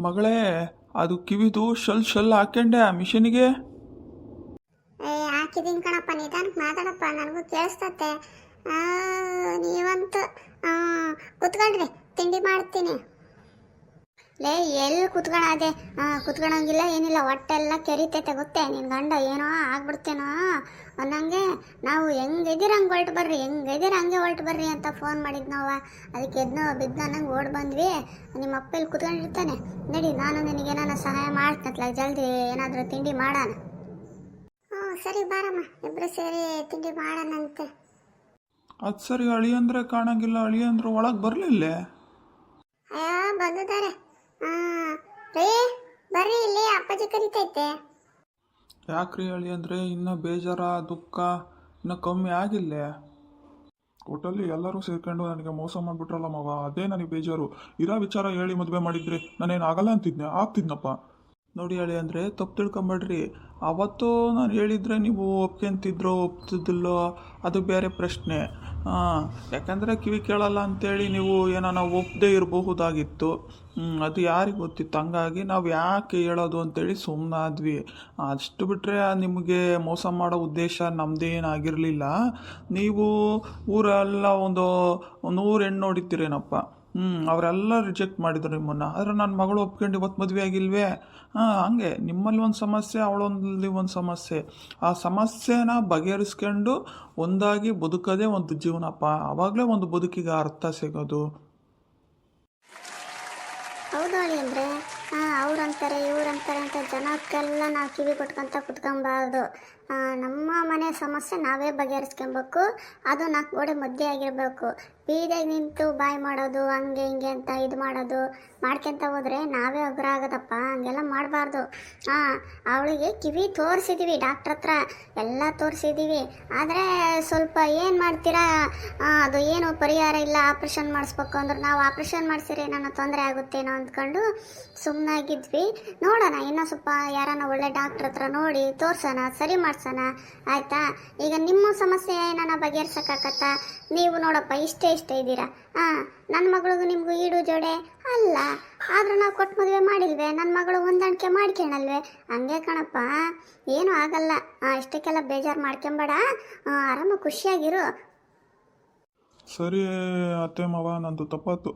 ಮಗಳೇ, ಅದು ಕಿವಿದು ಶಲ್ ಹಾಕ್ಯಂಡೆ ಆ ಮಿಷನಿಗೆ. ಹಾಕಿದೀನಿ ಕಣಪ್ಪ, ನಿಧಾನಕ್ಕೆ ಮಾತಾಡಪ್ಪ, ನನಗೂ ಕೇಳಿಸ್ತತೆ. ನೀವಂತೂ ಕುತ್ಕೊಳ್ರಿ, ತಿಂಡಿ ಮಾಡ್ತೀನಿ. ಲೇ, ಎಲ್ಲಿ ಕುತ್ಕೊಳದೆ? ಕುತ್ಕೊಳಂಗಿಲ್ಲ, ಏನಿಲ್ಲ, ಹೊಟ್ಟೆಲ್ಲ ಕೆರಿತೈತೆ ಗೊತ್ತೇ. ನಿನ್ನ ಗಂಡ ಏನೋ ಆಗ್ಬಿಡ್ತೇನೋ ಅನ್ನಂಗೆ. ನಾವು ಹೆಂಗಿದ್ದೀರ ಹಂಗೆ ಹೊರಟು ಬರ್ರಿ, ಹೆಂಗಿದ್ದೀರ ಹಂಗೆ ಹೊರಟು ಬರ್ರಿ ಅಂತ ಫೋನ್ ಮಾಡಿದ್ ನಾವು. ಅದಕ್ಕೆ ಎದ್ನೋ ಬಿದ್ದ ಅನ್ನಂಗೆ ಓಡ್ ಬಂದ್ವಿ. ನಿಮ್ಮ ಅಪ್ಪ ಇಲ್ಲಿ ಕುತ್ಕೊಂಡಿರ್ತಾನೆ. ನಡಿ, ನಾನು ನಿನಗೇನಾನ ಸಹಾಯ ಮಾಡ್ತತ್ಲ, ಜಲ್ದಿ ಏನಾದರೂ ತಿಂಡಿ ಮಾಡೋಣ. ಸರಿ ಬಾರಮ್ಮ, ಇಬ್ಬರು ಸೇರಿ ತಿಂಡಿ ಮಾಡೋಣಂತೆ. ಅದು ಸರಿ, ಅಳಿಯಂದ್ರೆ ಕಾಣಂಗಿಲ್ಲ, ಅಳಿಯಂದ್ರೆ ಒಳಗೆ ಬರಲಿಲ್ಲ. ಅಯ್ಯೋ, ಬಂದಿದ್ದಾರೆ. ರೀ, ಬರ್ರಿ, ಇಲ್ಲಿ ಅಪ್ಪಾಜಿ ಕರಿತೈತೆ. ಯಾಕ್ರಿ ಅಳಿಯಂದ್ರೆ, ಇನ್ನೂ ಬೇಜಾರ ದುಃಖ ಇನ್ನೂ ಕಮ್ಮಿ ಆಗಿಲ್ಲ? ಒಟ್ಟಲ್ಲಿ ಎಲ್ಲರೂ ಸೇರ್ಕೊಂಡು ನನಗೆ ಮೋಸ ಮಾಡಿಬಿಟ್ರಲ್ಲ ಮಾವ, ಅದೇ ನನಗೆ ಬೇಜಾರು. ಇರೋ ವಿಚಾರ ಹೇಳಿ ಮದುವೆ ಮಾಡಿದ್ರಿ, ನಾನೇನು ಆಗಲ್ಲ ಅಂತಿದ್ನೆ, ಆಗ್ತಿದ್ನಪ್ಪ. ನೋಡಿ ಹೇಳಿ ಅಂದರೆ ತಪ್ಪು ತಿಳ್ಕೊಂಬೇಡ್ರಿ. ಅವತ್ತು ನಾನು ಹೇಳಿದರೆ ನೀವು ಒಪ್ಕೊಂತಿದ್ರೋ ಒಪ್ತಿದ್ದಿಲ್ಲೋ ಅದು ಬೇರೆ ಪ್ರಶ್ನೆ. ಯಾಕಂದರೆ ಕಿವಿ ಕೇಳಲ್ಲ ಅಂಥೇಳಿ ನೀವು ಏನಾನ ಒಪ್ಪದೇ ಇರಬಹುದಾಗಿತ್ತು. ಅದು ಯಾರಿಗೆ ಗೊತ್ತಿತ್ತು. ಹಂಗಾಗಿ ನಾವು ಯಾಕೆ ಹೇಳೋದು ಅಂತೇಳಿ ಸುಮ್ಮನಾದ್ವಿ. ಅಷ್ಟು ಬಿಟ್ಟರೆ ನಿಮಗೆ ಮೋಸ ಮಾಡೋ ಉದ್ದೇಶ ನಮ್ಮದೇನಾಗಿರಲಿಲ್ಲ. ನೀವು ಊರೆಲ್ಲ ಒಂದು 100 ಹೆಣ್ಣು ನೋಡಿದ್ದೀರೇನಪ್ಪ. ಅವರೆಲ್ಲ ರಿಜೆಕ್ಟ್ ಮಾಡಿದ್ರು ನಿಮ್ಮನ್ನು. ಆದರೆ ನನ್ನ ಮಗಳು ಒಪ್ಕೊಂಡು ಇವತ್ತು ಮದುವೆ ಆಗಿಲ್ವೇ? ಹಂಗೆ ನಿಮ್ಮಲ್ಲಿ ಒಂದು ಸಮಸ್ಯೆ, ಅವಳೊಂದಲ್ಲಿ ಒಂದು ಸಮಸ್ಯೆ. ಆ ಸಮಸ್ಯೆನ ಬಗೆಹರಿಸ್ಕೊಂಡು ಒಂದಾಗಿ ಬದುಕೋದೇ ಒಂದು ಜೀವನಪ್ಪ. ಆವಾಗಲೇ ಒಂದು ಬದುಕಿಗೆ ಅರ್ಥ ಸಿಗೋದು. ಹೌದು ಅಳಿ ಅಂದರೆ ಅವ್ರಂತಾರೆ ಇವ್ರಂತಾರೆ ಅಂತ ಜನಕ್ಕೆಲ್ಲ ನಾವು ಕಿವಿ ಕೊಟ್ಕೊಂತ ಕುತ್ಕೊಬಾರ್ದು. ನಮ್ಮ ಮನೆ ಸಮಸ್ಯೆ ನಾವೇ ಬಗೆಹರಿಸ್ಕೊಬೇಕು. ಅದು 4 ಗೋಡೆ ಮಧ್ಯೆ ಆಗಿರಬೇಕು. ಬೀದಿಗೆ ನಿಂತು ಬಾಯಿ ಮಾಡೋದು, ಹಂಗೆ ಹಿಂಗೆ ಅಂತ ಇದು ಮಾಡೋದು ಮಾಡ್ಕೊಂತ ಹೋದರೆ ನಾವೇ ಉಗ್ರ ಆಗೋದಪ್ಪ. ಹಂಗೆಲ್ಲ ಮಾಡಬಾರ್ದು. ಅವಳಿಗೆ ಕಿವಿ ತೋರಿಸಿದ್ದೀವಿ, ಡಾಕ್ಟ್ರ್ ಹತ್ರ ಎಲ್ಲ ತೋರಿಸಿದ್ದೀವಿ. ಆದರೆ ಸ್ವಲ್ಪ ಏನು ಮಾಡ್ತೀರಾ, ಅದು ಏನು ಪರಿಹಾರ ಇಲ್ಲ, ಆಪ್ರೇಷನ್ ಮಾಡಿಸ್ಬೇಕು ಅಂದ್ರೆ ನಾವು ಆಪ್ರೇಷನ್ ಮಾಡಿಸಿದ್ರೆ ಏನೋ ತೊಂದರೆ ಆಗುತ್ತೇನೋ ಅಂದ್ಕೊಂಡು ಸುಮ್ಮನಾಗಿದ್ವಿ. ನೋಡೋಣ, ಇನ್ನೂ ಸ್ವಲ್ಪ ಯಾರನ್ನ ಒಳ್ಳೆ ಡಾಕ್ಟ್ರ್ ಹತ್ರ ನೋಡಿ ತೋರ್ಸೋಣ, ಸರಿ ಮಾಡ್ಸೋಣ, ಆಯಿತಾ? ಈಗ ನಿಮ್ಮ ಸಮಸ್ಯೆ ಏನಾನ ಬಗೆಹರ್ಸೋಕ್ಕಾಗತ್ತಾ? ನೀವು ನೋಡಪ್ಪ ಇಷ್ಟೇ ಇದ್ದೀರಾ. ನನ್ನ ಮಗಳಿಗೂ ನಿಮಗೂ ಈಡು ಜೋಡೆ ಅಲ್ಲ. ಆದರೂ ನಾವು ಕೊಟ್ಟು ಮದುವೆ ಮಾಡಿಲ್ವೇ? ನನ್ನ ಮಗಳು ಹೊಂದಾಣಿಕೆ ಮಾಡ್ಕೊಳಲ್ವೇ? ಹಂಗೆ ಕಣಪ್ಪ, ಏನೂ ಆಗಲ್ಲ. ಇಷ್ಟಕ್ಕೆಲ್ಲ ಬೇಜಾರು ಮಾಡ್ಕೊಂಬೇಡ, ಆರಾಮ ಖುಷಿಯಾಗಿರು. ಸರಿ ಅತ್ತೆ ಮಾವ, ನಂದು ತಪ್ಪಾಯ್ತು.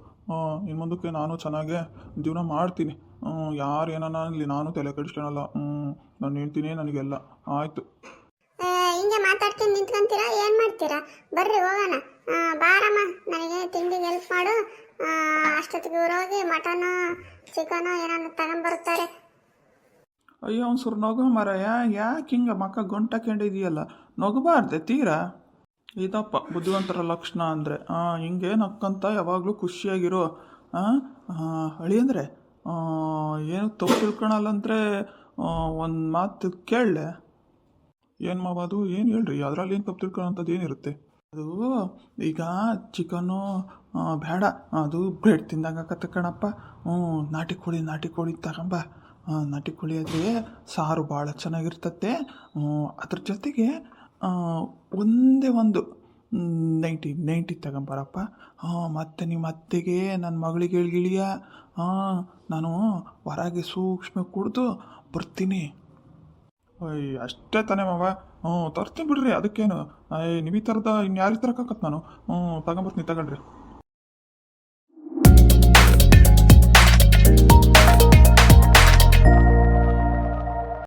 ಇನ್ನು ಮುಂದಕ್ಕೆ ನಾನು ಚೆನ್ನಾಗೆ ಜೀವನ ಮಾಡ್ತೀನಿ. ಯಾರು ಏನಾನ ಇಲ್ಲಿ ನಾನು ತಲೆ ಕೆಡಿಸ್ಕೊಳಲ್ಲ. ನಾನು ಹೇಳ್ತೀನಿ ನನಗೆಲ್ಲ ಆಯಿತು. ಹಿಂಗೆ ಮಾತಾಡ್ತೀನಿ ನಿಂತ್ಕೊಂತೀರಾ, ಏನು ಮಾಡ್ತೀರಾ? ಬರ್ರಿ ಹೋಗೋಣ. ಬಾರಮ್ಮ, ನನಗೆ ತಿಂಡಿಗೆ ಹೆಲ್ಪ್ ಮಾಡು. ಅಷ್ಟೊತ್ತಿಗೆ ಊರೋಗಿ ಮಟನು ಚಿಕನು ಏನಾದ್ರು ತಗೊಂಬರ್ತಾರೆ. ಅಯ್ಯೋ ಒಂದ್ಸರು ನಗು ಮರಯ್ಯ, ಯಾಕೆ ಹಿಂಗೆ ಮಕ್ಕ ಗಂಟಾಕೊಂಡಿದೆಯಲ್ಲ, ನಗಬಾರ್ದೆ ತೀರಾ. ಇದಪ್ಪ ಬುದ್ಧಿವಂತರ ಲಕ್ಷಣ ಅಂದರೆ. ಹಿಂಗೆ ನಕ್ಕಂತ ಯಾವಾಗಲೂ ಖುಷಿಯಾಗಿರೋ. ಅಳಿಯಂದರೆ ಏನು ತಪ್ಪು ತಿಳ್ಕೊಳಲ್ಲಂದರೆ ಒಂದು ಮಾತು ಕೇಳಲೆ. ಏನು ಮಾವ ಅದು? ಏನು ಹೇಳ್ರಿ, ಅದರಲ್ಲಿ ಏನು ತಪ್ಪು ತಿಳ್ಕೊಳ್ಳೋಂಥದ್ದು ಏನಿರುತ್ತೆ? ಅದು ಈಗ ಚಿಕನ್ನು ಬೇಡ, ಅದು ಬ್ರೆಡ್ ತಿಂದಂಗಾಗತ್ತೆ ಕಣಪ್ಪ. ನಾಟಿ ಕೋಳಿ ತಗೊಂಬ. ನಾಟಿ ಕೋಳಿ ಆದರೆ ಸಾರು ಭಾಳ ಚೆನ್ನಾಗಿರ್ತತೆ. ಅದ್ರ ಜೊತೆಗೆ ಒಂದೇ ಒಂದು 90 ತಗೊಂಬರಪ್ಪ. ಮತ್ತು ನಿಮ್ಮ ಅತ್ತೆಗೆ ನನ್ನ ಮಗಳಿಗೆ ಗಿಳಿಯ ನಾನು ಹೊರಗೆ ಸೂಕ್ಷ್ಮ ಕುಡಿದು ಬರ್ತೀನಿ. ಅಷ್ಟೇ ತಾನೇ ಮಾವ? ತರ್ತೀನಿ ಬಿಡ್ರಿ, ಅದಕ್ಕೇನು. ನಿಮಗೆ ಥರದ ಇನ್ಯಾರಿಗೆ ತರಕಾಕತ್ತೆ ನಾನು? ತಗೊಂಬರ್ತೀನಿ, ತಗೊಳ್ರಿ.